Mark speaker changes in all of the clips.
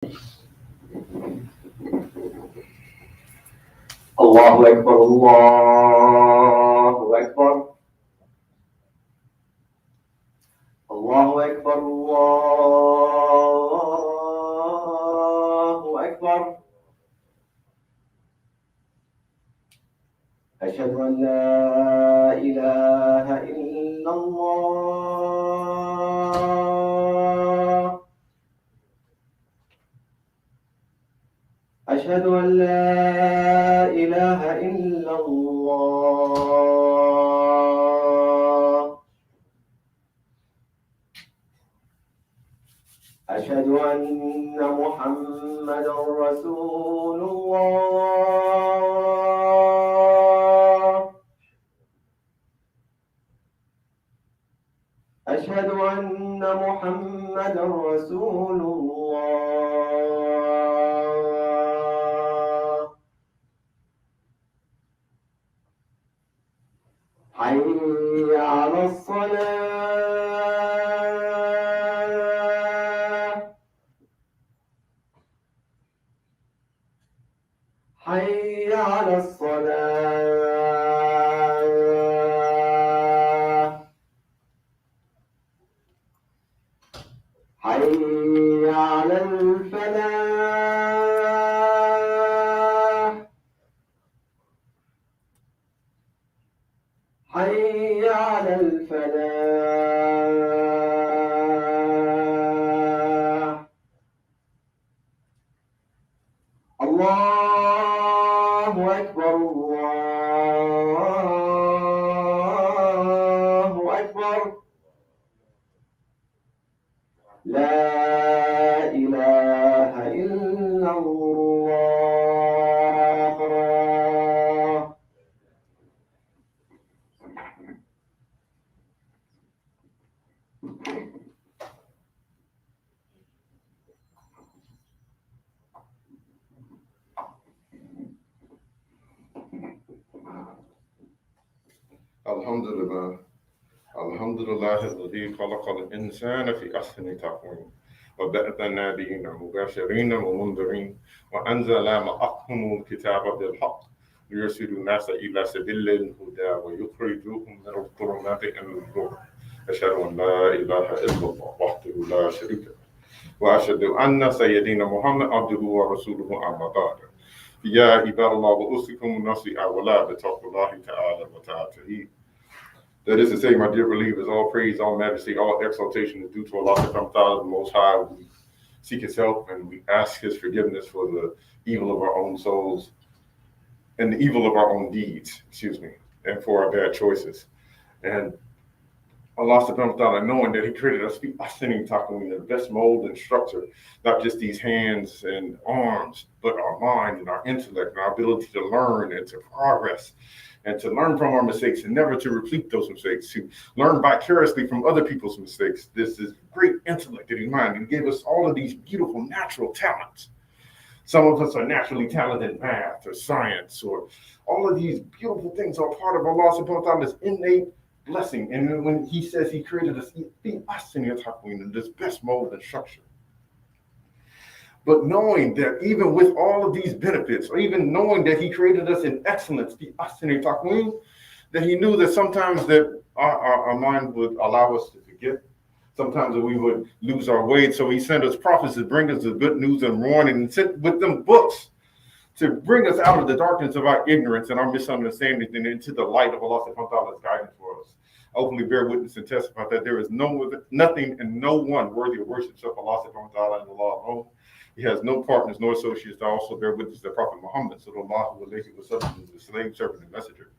Speaker 1: الله أكبر الله أكبر الله أكبر الله أكبر. أشهد أن لا إله إلا الله. أشهد أن لا إله إلا الله. أشهد أن محمدا رسول الله. أشهد أن محمدا رسول الله. حي على الصلاة. حي على الصلاة. حي على الفلاح. حي على الفلاح. الله أكبر الله أكبر. لا إله إلا الله.
Speaker 2: Alhamdulillah. Alhamdulillah الذي خلق الإنسان في أحسن تقويم وبعث النبيين مبشرين ومنذرين وأنزل معهم الكتاب بالحق ليرشد الناس إلى سبيل الهدى ويخرجوهم من الظلمات إلى النور. أشهد أن لا إله إلا الله وحده لا شريك له وأشهد أن سيدنا محمد عبده ورسوله أما بعد. يا عباد الله وأوصيكم نفسي أولا بتقوى الله تعالى وتعالى. That is to say, my dear believers, all praise, all majesty, all exaltation is due to Allah subhanahu wa ta'ala, the Most High. We seek His help and we ask His forgiveness for the evil of our own souls and the evil of our own deeds, and for our bad choices. And Allah subhanahu wa ta'ala, knowing that He created us, be ahsani taqwim, the best mold and structure, not just these hands and arms, but our mind and our intellect and our ability to learn and to progress and to learn from our mistakes and never to repeat those mistakes, to learn vicariously from other people's mistakes. This is great intellect in mind. He gave us all of these beautiful natural talents. Some of us are naturally talented in math or science, or all of these beautiful things are part of Allah subhanahu wa ta'ala's innate blessing. And when He says He created us, in this best mold and structure. But knowing that even with all of these benefits, or even knowing that He created us in excellence, that He knew that sometimes that our mind would allow us to forget. Sometimes that we would lose our way. So He sent us prophets to bring us the good news in the morning, and sent with them books to bring us out of the darkness of our ignorance and our misunderstanding and into the light of Allah subhanahu wa ta'ala's guidance for us. I openly bear witness and testify that there is nothing and no one worthy of worship except Allah subhanahu wa ta'ala and Allah alone. He has no partners nor associates. I also bear witness that Prophet Muhammad sallallahu alaihi wasallam is the slave, servant, and messenger.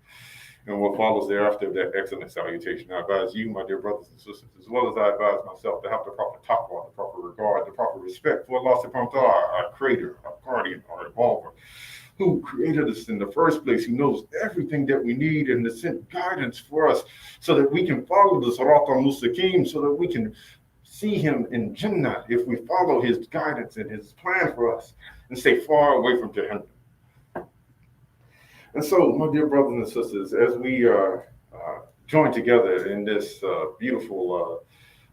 Speaker 2: And what follows thereafter, that excellent salutation. I advise you, my dear brothers and sisters, as well as I advise myself, to have the proper taqwa, the proper regard, the proper respect for Allah subhanahu wa ta'ala, our creator, our guardian, our evolver, who created us in the first place. He knows everything that we need and has sent guidance for us so that we can follow the Sirat al-Mustaqim, so that we can see Him in Jannah if we follow His guidance and His plan for us and stay far away from Jahannam. And so, my dear brothers and sisters, as we join together in this beautiful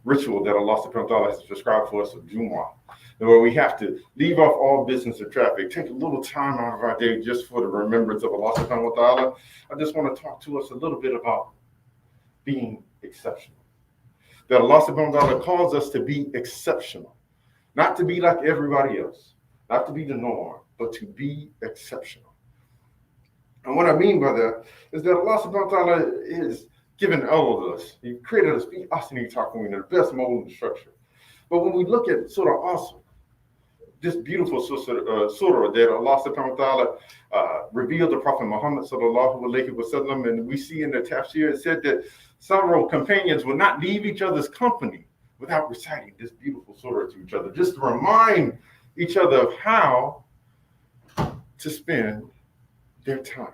Speaker 2: ritual that Allah subhanahu wa ta'ala has prescribed for us of Jumu'ah, where we have to leave off all business or traffic, take a little time out of our day just for the remembrance of Allah subhanahu wa ta'ala. I just want to talk to us a little bit about being exceptional. That Allah subhanahu wa ta'ala calls us to be exceptional, not to be like everybody else, not to be the norm, but to be exceptional. And what I mean by that is that Allah subhanahu wa ta'ala is given all of us. He created us, be us in the best mold and structure. But when we look at Surah Asr, this beautiful surah that Allah subhanahu wa ta'ala revealed to Prophet Muhammad sallallahu alayhi wa sallam, and we see in the tafsir, it said that several companions would not leave each other's company without reciting this beautiful surah to each other, just to remind each other of how to spend their time.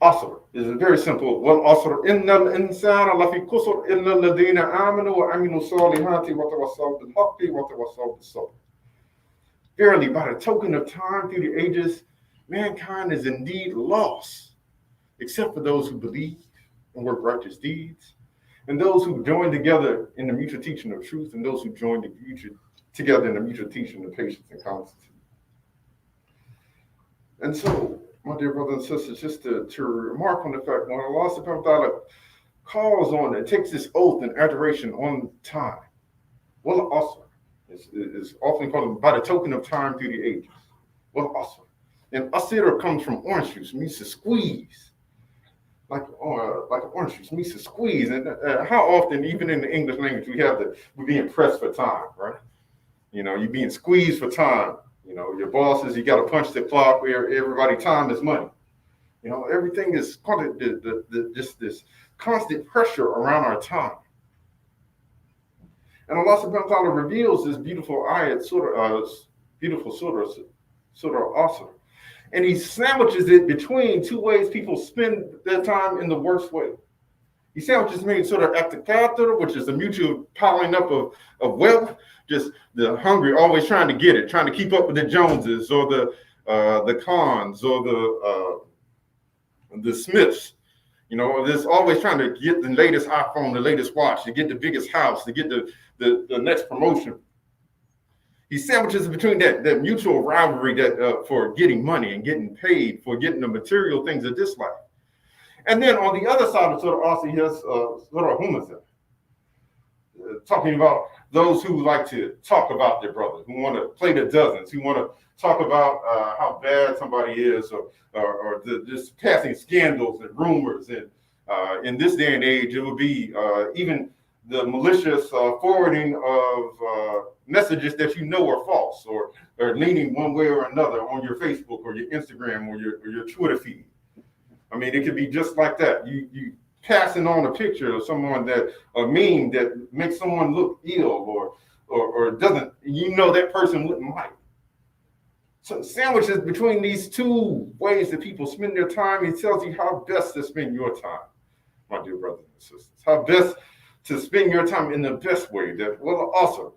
Speaker 2: Asr is a very simple. Wal asr innal insana lafi khusr illa alladhina amanu wa amilu salihati wa tawassaw bil haqqi wa tawassaw bis sabr. Verily, by the token of time through the ages, mankind is indeed lost, except for those who believe and work righteous deeds, and those who join together in the mutual teaching of truth, and those who join together in the mutual teaching of patience and constancy. And so, my dear brothers and sisters, just to remark on the fact, when Allah subhanahu wa ta'ala calls on and takes this oath and adoration on time, wal asr is often called by the token of time through the ages. Wal asr. And asir comes from orange juice, means to squeeze. Like orange juice means to squeeze. And how often, even in the English language, we're being pressed for time, right? You know, you're being squeezed for time. You know, your boss says you got to punch the clock where everybody time is money. You know, everything is just this constant pressure around our time. And Allah subhanahu wa ta'ala reveals this beautiful ayat, surah Asr. And he sandwiches it between two ways people spend their time in the worst way. He sandwiches between sort of at-takathur, which is the mutual piling up of wealth, just the hungry always trying to get it, trying to keep up with the Joneses or the Khans or the Smiths. You know, there's always trying to get the latest iPhone, the latest watch, to get the biggest house, to get the next promotion. He sandwiches between that mutual rivalry that for getting money and getting paid for getting the material things of this life. And then on the other side of Surah Asr, he has Surah Humazah, talking about those who like to talk about their brothers, who want to play the dozens, who want to talk about how bad somebody is, or just passing scandals and rumors. And in this day and age, it would be even the malicious forwarding of messages that you know are false, or leaning one way or another on your Facebook or your Instagram or your Twitter feed. I mean, it could be just like that. You passing on a picture of someone a meme that makes someone look ill or doesn't, you know, that person wouldn't like. So sandwiches between these two ways that people spend their time. He tells you how best to spend your time, my dear brothers and sisters. How best to spend your time in the best way. Also,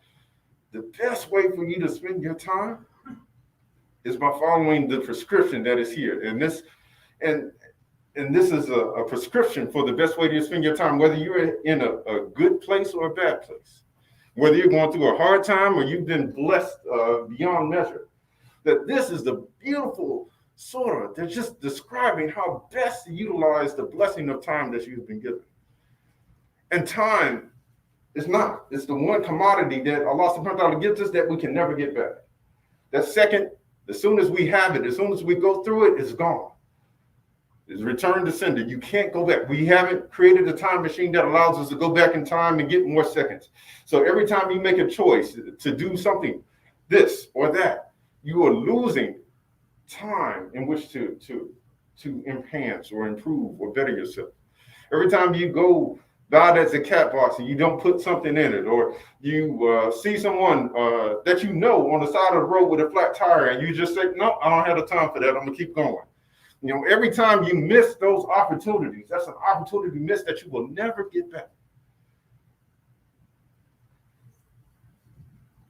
Speaker 2: the best way for you to spend your time is by following the prescription that is here. And this is a prescription for the best way to spend your time, whether you're in a good place or a bad place, whether you're going through a hard time or you've been blessed beyond measure. That this is the beautiful surah that's just describing how best to utilize the blessing of time that you've been given. And time is not. It's the one commodity that Allah subhanahu wa ta'ala gives us that we can never get back. That second, as soon as we have it, as soon as we go through it, it's gone. It's return to sender. You can't go back. We haven't created a time machine that allows us to go back in time and get more seconds. So every time you make a choice to do something, this or that, you are losing time in which to enhance or improve or better yourself. Every time you go buy that zakat box and you don't put something in it, or you see someone that you know on the side of the road with a flat tire and you just say, no, I don't have the time for that. I'm gonna keep going. You know, every time you miss those opportunities, that's an opportunity missed that you will never get back.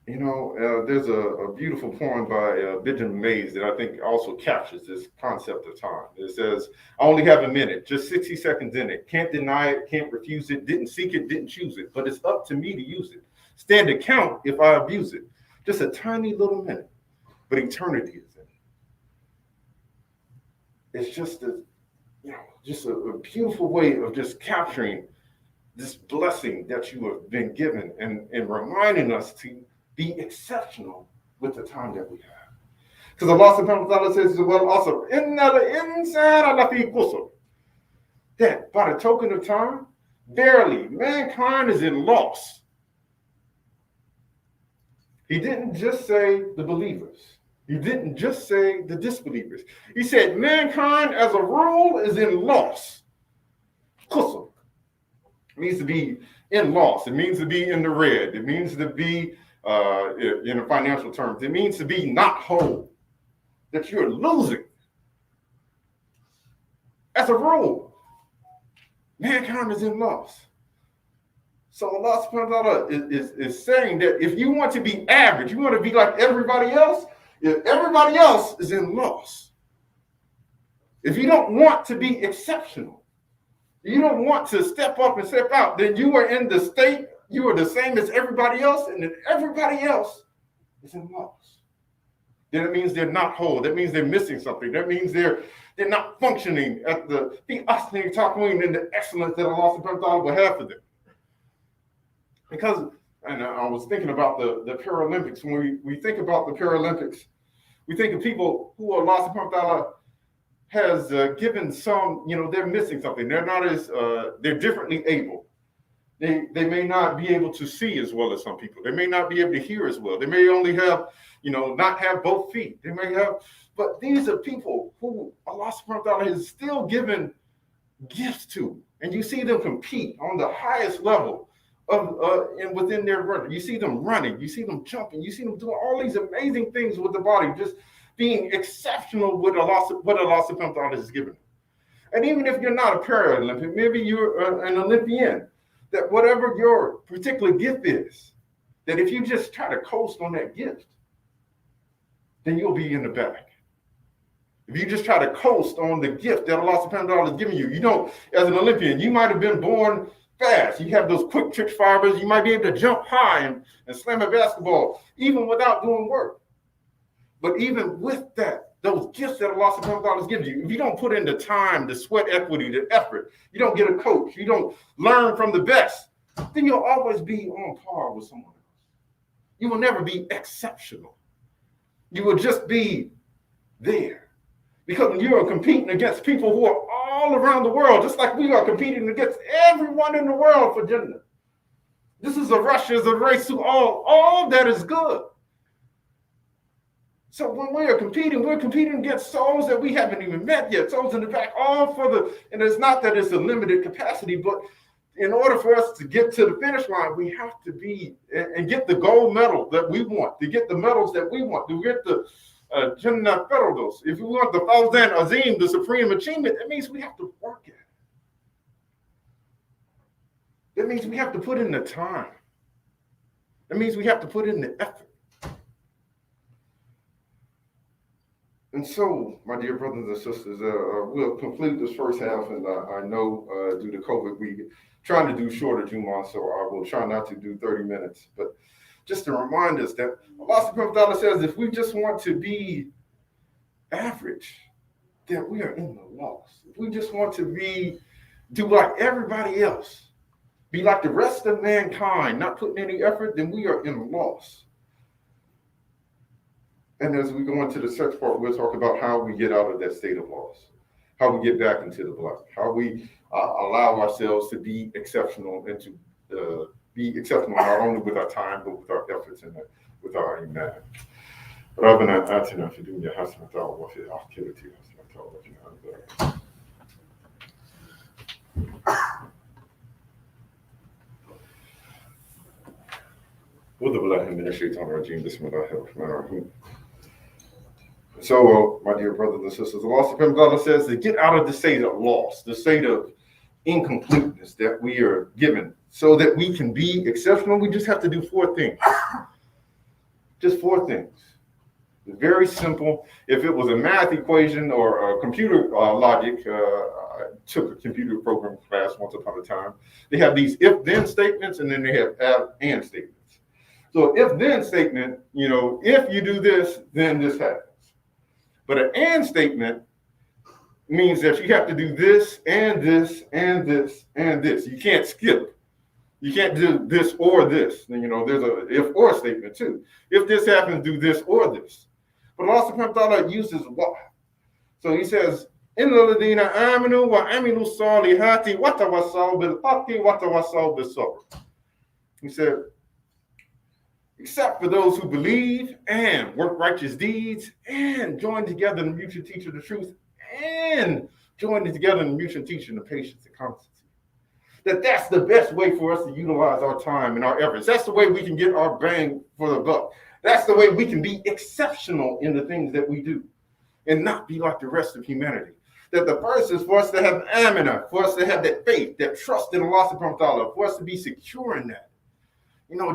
Speaker 2: There's a beautiful poem by Benjamin Mays that I think also captures this concept of time. It says, I only have a minute, just 60 seconds in it. Can't deny it, can't refuse it, didn't seek it, didn't choose it, but it's up to me to use it. Stand to count if I abuse it. Just a tiny little minute, but eternity is in it. It's just a beautiful way of just capturing this blessing that you have been given and reminding us to be exceptional with the time that we have. Because Allah subhanahu wa ta'ala says, well, also, that by the token of time, barely mankind is in loss. He didn't just say the believers. He didn't just say the disbelievers. He said mankind as a rule is in loss. Kusur means to be in loss. It means to be in the red. It means to be, in financial terms, it means to be not whole, that you're losing. As a rule, mankind is in loss. So Allah subhanahu wa ta'ala is saying that if you want to be average, you want to be like everybody else, if everybody else is in loss. If you don't want to be exceptional, you don't want to step up and step out, then you are in the state, you are the same as everybody else, and then everybody else is in loss. Then it means they're not whole. That means they're missing something. That means they're not functioning at the taqween and the excellence that Allah subhanahu wa ta'ala will have for them. Because, and I was thinking about the Paralympics. When we think about the Paralympics, we think of people who Allah subhanahu wa ta'ala has given some, they're missing something. They're not as, they're differently able. They may not be able to see as well as some people. They may not be able to hear as well. They may only have, not have both feet. They may have, but these are people who Allah subhanahu wa ta'ala has still given gifts to. And you see them compete on the highest level and within their running. You see them running, you see them jumping, you see them doing all these amazing things with the body, just being exceptional with what Allah subhanahu wa ta'ala has given. And even if you're not a Paralympic, maybe you're an Olympian, that whatever your particular gift is, that if you just try to coast on that gift, then you'll be in the back. If you just try to coast on the gift that Allah subhanahu wa ta'ala has given you, as an Olympian, you might have been born fast. You have those quick twitch fibers. You might be able to jump high and slam a basketball, even without doing work. But even with that, those gifts that Allah subhanahu wa ta'ala has given you, if you don't put in the time, the sweat equity, the effort, you don't get a coach, you don't learn from the best, then you'll always be on par with someone else. You will never be exceptional. You will just be there. Because when you are competing against people who are all around the world, just like we are competing against everyone in the world for Jannah. This is a rush, is a race to all that is good. So when we are competing, we're competing against souls that we haven't even met yet, souls in the back, and it's not that it's a limited capacity, but in order for us to get to the finish line, we have to be and get the gold medal that we want, to get the medals that we want, to get the Jannah Ferdos. If we want the Fawzan Azim, the supreme achievement, that means we have to work at it. That means we have to put in the time. That means we have to put in the effort. And so, my dear brothers and sisters, we'll complete this first half, and I know due to COVID, we're trying to do shorter Jummah, so I will try not to do 30 minutes. But just to remind us that Allah subhanahu wa ta'ala says if we just want to be average, then we are in the loss. If we just want to do like everybody else, be like the rest of mankind, not putting any effort, then we are in loss. And as we go into the search part, we'll talk about how we get out of that state of loss, how we get back into the black, how we allow ourselves to be exceptional and to be exceptional not only with our time, but with our efforts and with our iman. ربنا آتنا في الدنيا حسنة وفي الآخرة حسنة وقنا عذاب أعوذ بالله من الشيطان الرجيم بسم الله الرحمن الرحيم. So, my dear brothers and sisters, Allah subhanahu wa ta'ala says to get out of the state of loss, the state of incompleteness that we are given, so that we can be exceptional. We just have to do 4 things. Just 4 things. Very simple. If it was a math equation or a computer logic, I took a computer program class once upon a time. They have these if-then statements, and then they have and statements. So if-then statement, if you do this, then this happens. But an and statement means that you have to do this and this and this and this. You can't skip. You can't do this or this. There's a if or statement too. If this happens, do this or this. But Allah subhanahu wa ta'ala uses what? So he says, Inna ladina amanu wa amilu salihati wa tawassaw bil haqqi wa tawassaw bis sabr. He said, except for those who believe and work righteous deeds and join together in the mutual teaching of the truth and join together in the mutual teaching of patience and constancy. That's the best way for us to utilize our time and our efforts. That's the way we can get our bang for the buck. That's the way we can be exceptional in the things that we do and not be like the rest of humanity. That the first is for us to have amana, for us to have that faith, that trust in Allah subhanahu wa ta'ala, for us to be secure in that.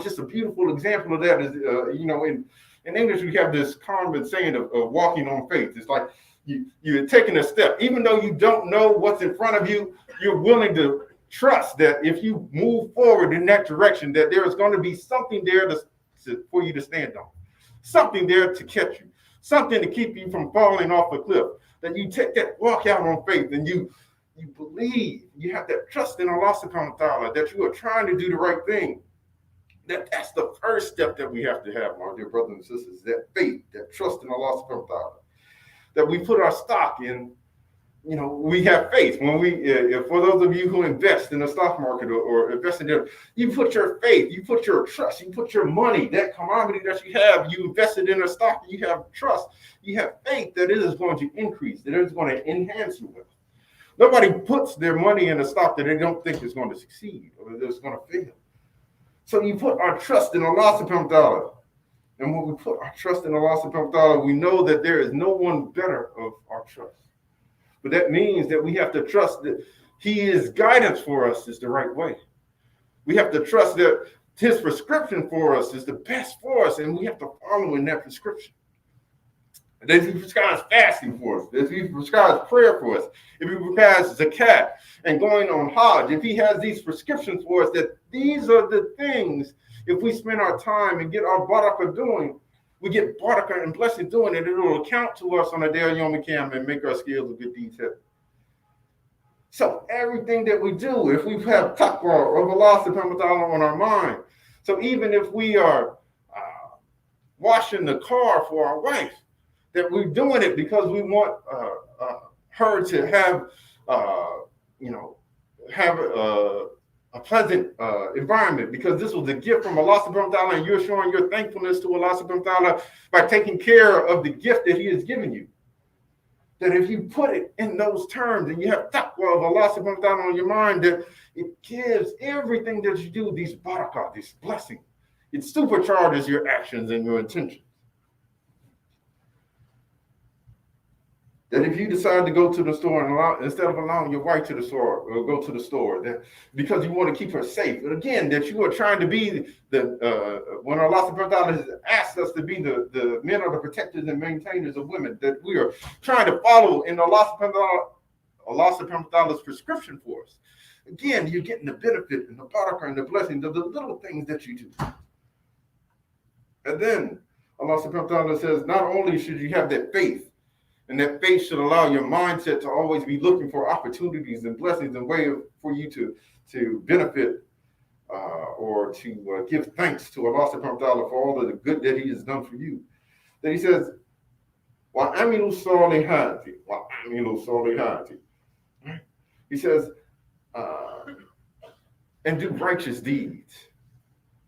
Speaker 2: Just a beautiful example of that is, in English, we have this common saying of walking on faith. It's like you're taking a step. Even though you don't know what's in front of you, you're willing to trust that if you move forward in that direction, that there is going to be something there for you to stand on, something there to catch you, something to keep you from falling off a cliff. That you take that walk out on faith and you believe, you have that trust in Allah subhanahu wa ta'ala, that you are trying to do the right thing. That's the first step that we have to have, my dear brothers and sisters, that faith, that trust in Allah subhanahu wa ta'ala. That we put our stock in, we have faith. When for those of you who invest in the stock market or invest in there, you put your faith, you put your trust, you put your money, that commodity that you have, you invested in a stock, you have trust, you have faith that it is going to increase, that it is going to enhance your wealth. Nobody puts their money in a stock that they don't think is going to succeed or that it's going to fail. So you put our trust in Allah subhanahu wa ta'ala. And when we put our trust in Allah subhanahu wa ta'ala, we know that there is no one better of our trust. But that means that we have to trust that His guidance for us is the right way. We have to trust that His prescription for us is the best for us, and we have to follow in that prescription. That He prescribes fasting for us, that He prescribes prayer for us, if He prescribes zakat and going on Hajj, if He has these prescriptions for us, that these are the things, if we spend our time and get our barakah doing, we get barakah and blessing doing it, it will account to us on the day of Yom Kippur and make our scales of good deeds heavy. So everything that we do, if we have taqwa of Allah subhanahu wa ta'ala on our mind, so even if we are washing the car for our wife, that we're doing it because we want her to have, a pleasant environment, because this was a gift from Allah subhanahu wa ta'ala, and you're showing your thankfulness to Allah subhanahu wa ta'ala by taking care of the gift that He has given you. That if you put it in those terms and you have taqwa of Allah subhanahu wa ta'ala on your mind, that it gives everything that you do these barakah, this blessing. It supercharges your actions and your intentions. That if you decide to go to the store and instead of allowing your wife to the store or go to the store, that because you want to keep her safe, but again, that you are trying to be when Allah subhanahu wa ta'ala has asked us to be the men or the protectors and maintainers of women, that we are trying to follow in Allah subhanahu wa ta'ala's prescription for us. Again, you're getting the benefit and the barakah and the blessings of the little things that you do. And then Allah subhanahu wa ta'ala says, not only should you have that faith, and that faith should allow your mindset to always be looking for opportunities and blessings and way for you to benefit or to give thanks to Allah subhanahu wa ta'ala for all of the good that He has done for you. Then He says, وَعَمِلُوا الصَّالِحَاتِ وَعَمِلُوا الصَّالِحَاتِ. He says, and do righteous deeds.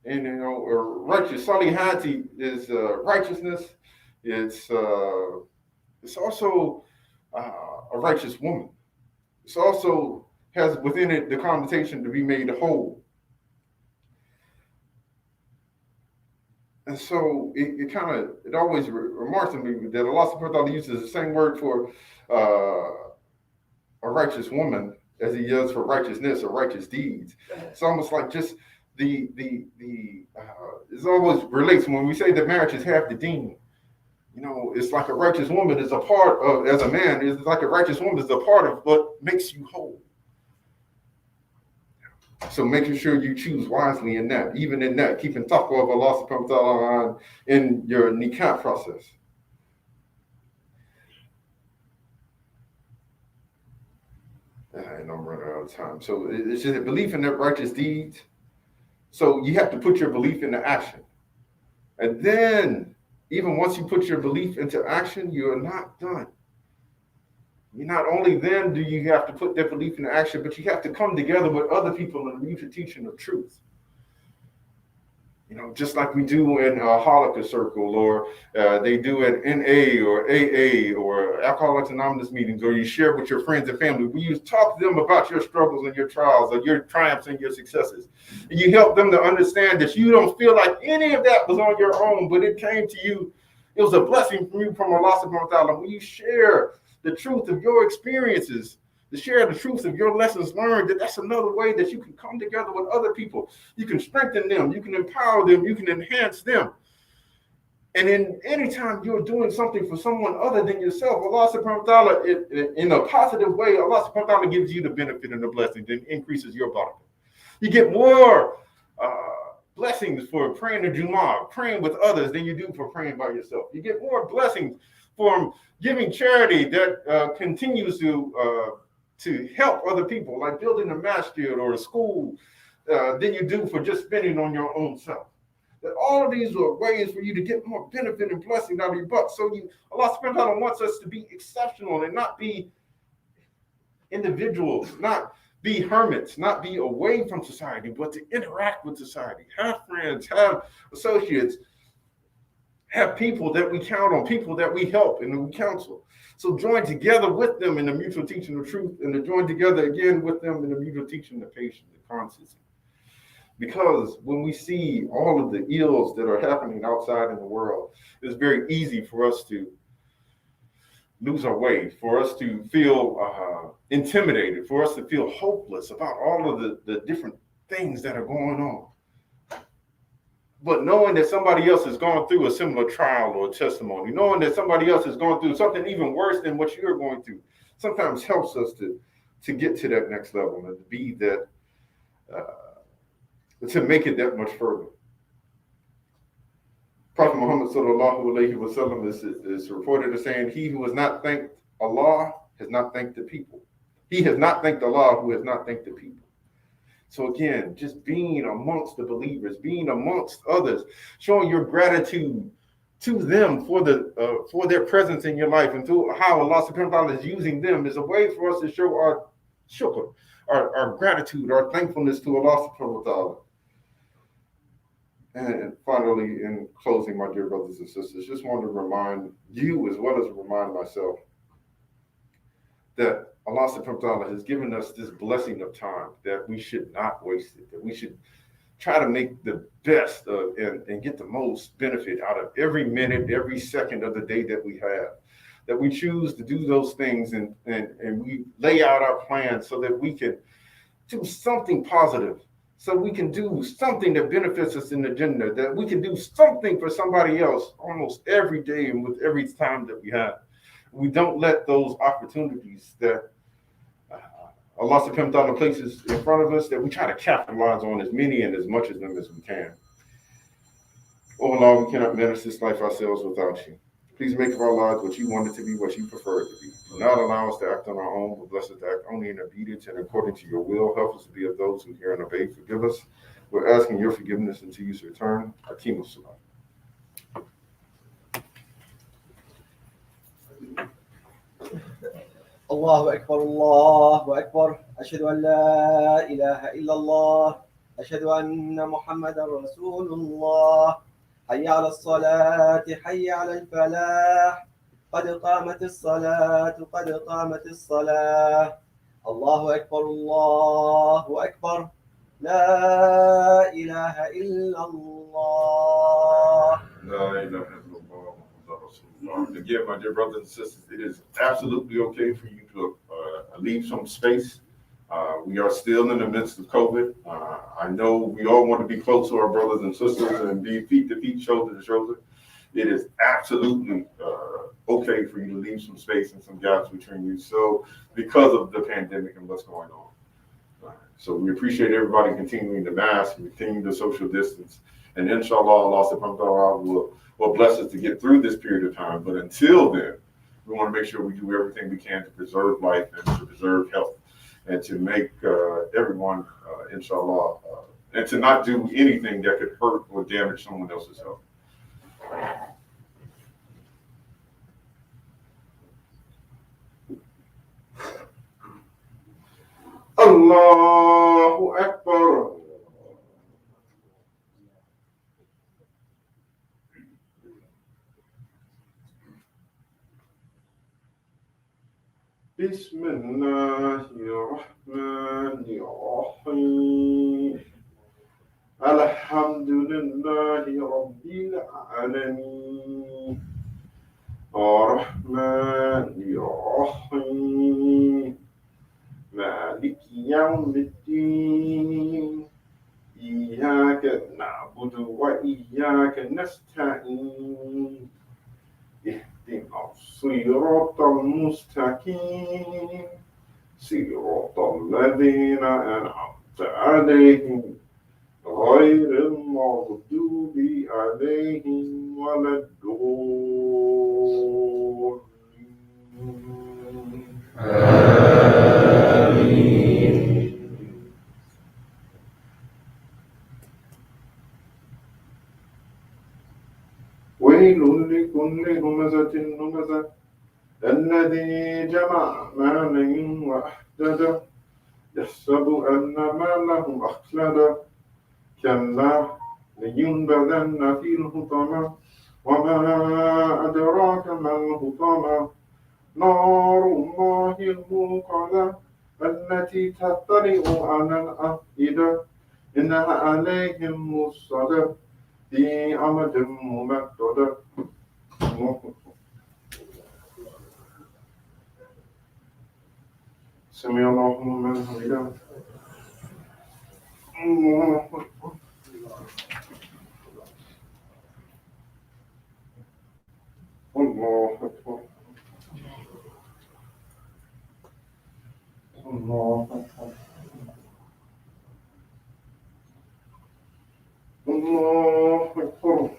Speaker 2: And righteous salihati is righteousness. It's also a righteous woman. It also has within it the connotation to be made whole. And so it always remarks to me that Allah subhanahu wa ta'ala uses the same word for a righteous woman as He does for righteousness or righteous deeds. It's almost like just It always relates when we say that marriage is half the deen. You know, it's like a righteous woman is a part of, as a man, it's like a righteous woman is a part of what makes you whole. So making sure you choose wisely in that, even in that, keeping taqwa of Allah subhanahu wa ta'ala in your nikah process. And I'm running out of time. So it's just a belief in that righteous deeds. So you have to put your belief into action. And then, even once you put your belief into action, you are not done. You not only then do you have to put that belief into action, but you have to come together with other people in the mutual teaching of truth. You know, just like we do in a Halakha circle, or they do at NA or AA or Alcoholics Anonymous meetings, or you share with your friends and family. You talk to them about your struggles and your trials, or your triumphs and your successes. And you help them to understand that you don't feel like any of that was on your own, but it came to you. It was a blessing from you from Allah subhanahu wa ta'ala. When you share the truth of your experiences, to share the truth of your lessons learned, that's another way that you can come together with other people. You can strengthen them, you can empower them, you can enhance them. And in any time you're doing something for someone other than yourself, Allah subhanahu wa ta'ala, in a positive way, Allah subhanahu wa ta'ala gives you the benefit and the blessing, then increases your barakah. You get more blessings for praying the Jummah, praying with others, than you do for praying by yourself. You get more blessings from giving charity that continues to help other people, like building a masjid or a school, than you do for just spending on your own self. That all of these are ways for you to get more benefit and blessing out of your buck. So Allah subhanahu wa ta'ala wants us to be exceptional and not be individuals, not be hermits, not be away from society, but to interact with society, have friends, have associates, have people that we count on, people that we help and we counsel. So join together with them in the mutual teaching of truth, and to join together again with them in the mutual teaching of patience and constancy. Because when we see all of the ills that are happening outside in the world, it's very easy for us to lose our way, for us to feel intimidated, for us to feel hopeless about all of the different things that are going on. But knowing that somebody else has gone through a similar trial or testimony, knowing that somebody else has gone through something even worse than what you're going through, sometimes helps us to get to that next level and to be that, to make it that much further. Prophet Muhammad sallallahu alaihi wasallam is reported as saying, "He who has not thanked Allah has not thanked the people. He has not thanked Allah who has not thanked the people." So again, just being amongst the believers, being amongst others, showing your gratitude to them for their presence in your life, and to how Allah subhanahu wa ta'ala is using them, is a way for us to show our shukr, our gratitude, our thankfulness to Allah subhanahu wa ta'ala. And finally, in closing, my dear brothers and sisters, just want to remind you, as well as remind myself, that Allah subhanahu wa ta'ala has given us this blessing of time, that we should not waste it, that we should try to make the best of and get the most benefit out of every minute, every second of the day that we have. That we choose to do those things and we lay out our plans so that we can do something positive, so we can do something that benefits us in the Jannah, that we can do something for somebody else almost every day and with every time that we have. We don't let those opportunities that Allah subhanahu wa ta'ala places in front of us, that we try to capitalize on as many and as much of them as we can. Oh Allah, we cannot manage this life ourselves without you. Please make of our lives what you want it to be, what you prefer it to be. Do not allow us to act on our own, but bless us to act only in obedience and according to your will. Help us to be of those who hear and obey. Forgive us. We're asking your forgiveness until you return. Akim as-salam.
Speaker 3: الله أكبر الله أكبر أشهد أن لا إله إلا الله أشهد أن محمدا رسول الله حي على الصلاة حي على الفلاح قد قامت الصلاة قد قامت الصلاة الله أكبر الله أكبر لا إله إلا الله.
Speaker 2: لا إله إلا الله. Again, my dear brothers and sisters, it is absolutely okay for you to leave some space We are still in the midst of COVID. I know we all want to be close to our brothers and sisters and be feet to feet, shoulder to shoulder. It is absolutely okay for you to leave some space and some gaps between you. So because of the pandemic and what's going on. So we appreciate everybody continuing to mask, continuing to social distance. And inshallah, Allah subhanahu wa ta'ala will bless us to get through this period of time. But until then, we want to make sure we do everything we can to preserve life and to preserve health and to make everyone, inshallah, and to not do anything that could hurt or damage someone else's health. Allahu Akbar. Bismillahirrahmanirrahim. Alhamdulillahi Rabbil Alameen. Ar-Rahmanir-Rahim. مالك يوم الدين إياك نعبد وإياك نستعين اهدنا الصراط المستقيم صراط الذين أنعمت عليهم غير المغضوب عليهم ولا الضالين. ويل لكل همزة لمزة الذي جمع مالا وأحدده يحسب أن ماله أخلده كلا لينبذن في الحطمة وما أدراك ما الحطمة نار الله الموقدة التي تطلع على الأفئدة إنها عليهم مؤصدة في أمد ممددة. سمع الله لمن حمده. الله أكبر. الله أكبر. الله أكبر. الله أكبر.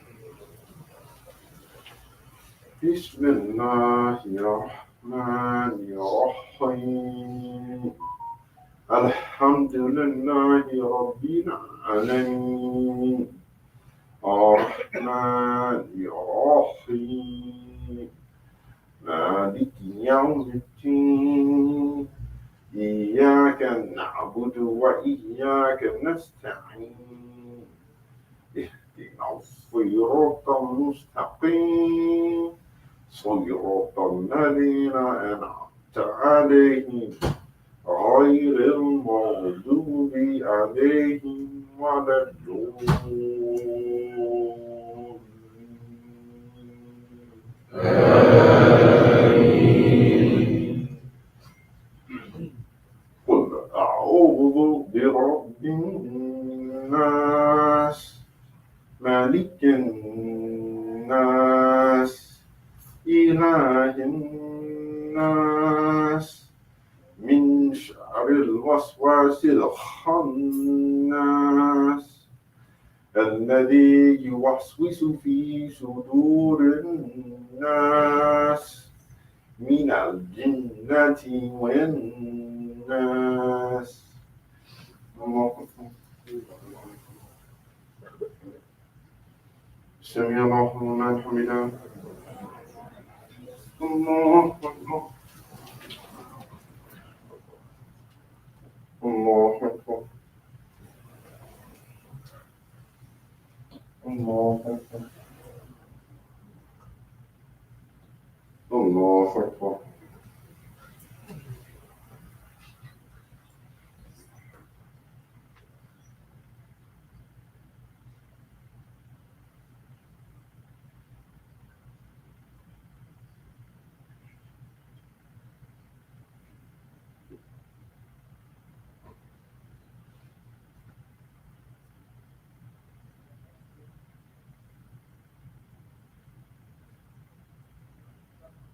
Speaker 2: بسم الله الرحمن الرحيم. الحمد لله رب العالمين الرحمن الرحيم مالك يوم الدين إياك نعبد وإياك نستعين اهدنا الصراط المستقيم صراط الذين أنعمت عليهم غير المغضوب عليهم ولا الضالين. قل أعوذ برب الناس مالك الناس إله الناس من شر الوسواس الخناس الذي يوسوس في صدور الناس من الجنة والناس. سمع الله لمن حمده. الله أكبر. الله أكبر. الله أكبر. الله أكبر.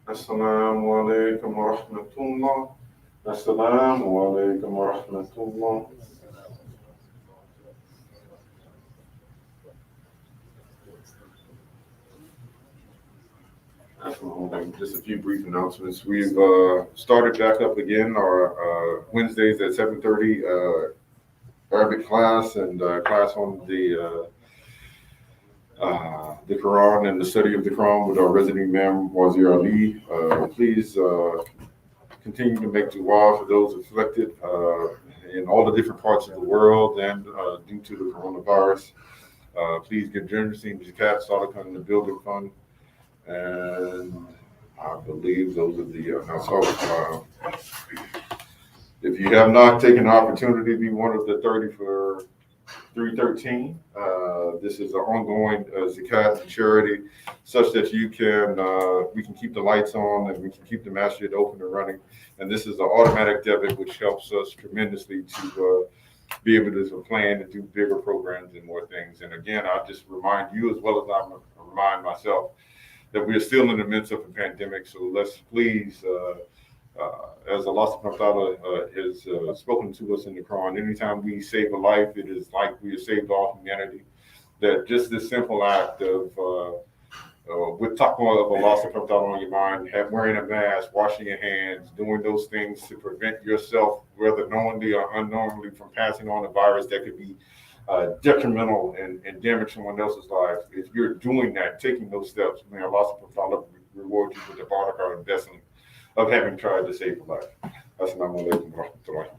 Speaker 2: Assalamu alaikum wa rahmatullah. Assalamu alaikum wa rahmatullah. Just a few brief announcements. We've started back up again our Wednesdays at 7:30 Arabic class and class on the Quran and the study of the Quran with our resident Imam Wazir Ali. Please continue to make dua for those afflicted in all the different parts of the world and due to the coronavirus. Please give generously in zakat, sadaqah, and the building fund. And I believe those are the announcements. If you have not taken the opportunity to be one of the 30 for 313, this is an ongoing zakat and charity, such that we can keep the lights on and we can keep the masjid open and running. And this is an automatic debit, which helps us tremendously to be able to plan and do bigger programs and more things. And again, I just remind you, as well as I remind myself, that we are still in the midst of a pandemic. So let's please, as Allah subhanahu wa ta'ala has spoken to us in the Quran, anytime we save a life, it is like we have saved all humanity. That just this simple act of, with taqwa of Allah subhanahu wa ta'ala on your mind, wearing a mask, washing your hands, doing those things to prevent yourself, whether knowingly or unknowingly, from passing on a virus that could be detrimental and damage someone else's life. If you're doing that, taking those steps, may Allah subhanahu wa ta'ala reward you with the barakah and blessing of having tried to save a life. Assalamu alaikum wa rahmatullahi.